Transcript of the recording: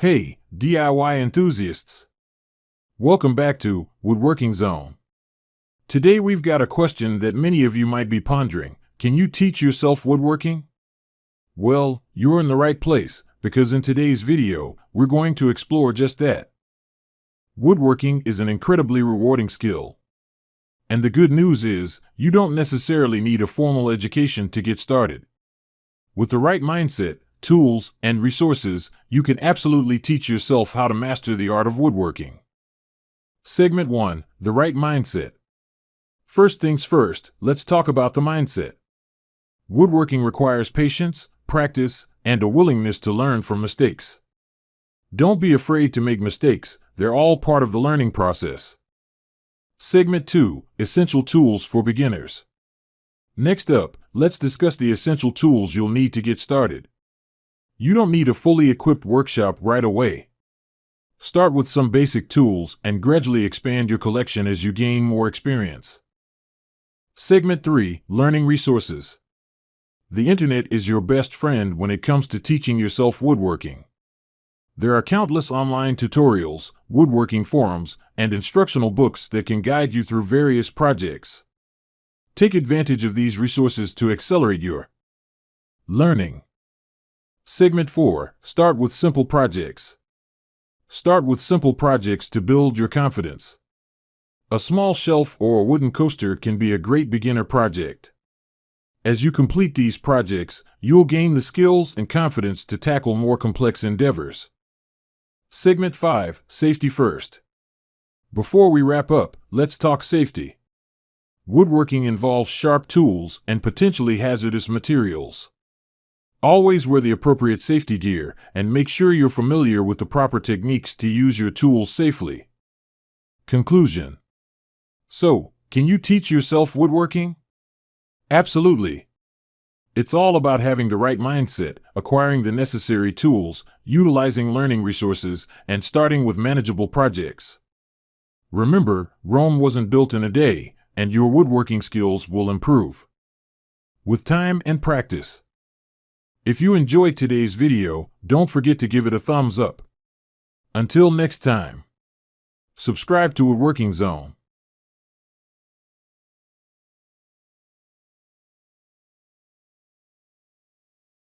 Hey, DIY enthusiasts! Welcome back to Woodworking Zone. Today we've got a question that many of you might be pondering. Can you teach yourself woodworking? Well, you're in the right place, because in today's video, we're going to explore just that. Woodworking is an incredibly rewarding skill. And the good news is, you don't necessarily need a formal education to get started. With the right mindset, tools, and resources, you can absolutely teach yourself how to master the art of woodworking. Segment 1. The right mindset. First things first, let's talk about the mindset. Woodworking requires patience, practice, and a willingness to learn from mistakes. Don't be afraid to make mistakes, they're all part of the learning process. Segment 2. Essential tools for beginners. Next up, let's discuss the essential tools you'll need to get started. You don't need a fully equipped workshop right away. Start with some basic tools and gradually expand your collection as you gain more experience. Segment 3. Learning resources. The internet is your best friend when it comes to teaching yourself woodworking. There are countless online tutorials, woodworking forums, and instructional books that can guide you through various projects. Take advantage of these resources to accelerate your learning. Segment 4. Start with simple projects. Start with simple projects to build your confidence. A small shelf or a wooden coaster can be a great beginner project. As you complete these projects, you'll gain the skills and confidence to tackle more complex endeavors. Segment 5. Safety first. Before we wrap up, let's talk safety. Woodworking involves sharp tools and potentially hazardous materials. Always wear the appropriate safety gear and make sure you're familiar with the proper techniques to use your tools safely. Conclusion. So, can you teach yourself woodworking? Absolutely. It's all about having the right mindset, acquiring the necessary tools, utilizing learning resources, and starting with manageable projects. Remember, Rome wasn't built in a day, and your woodworking skills will improve with time and practice. If you enjoyed today's video, don't forget to give it a thumbs up. Until next time, subscribe to Woodworking Zone.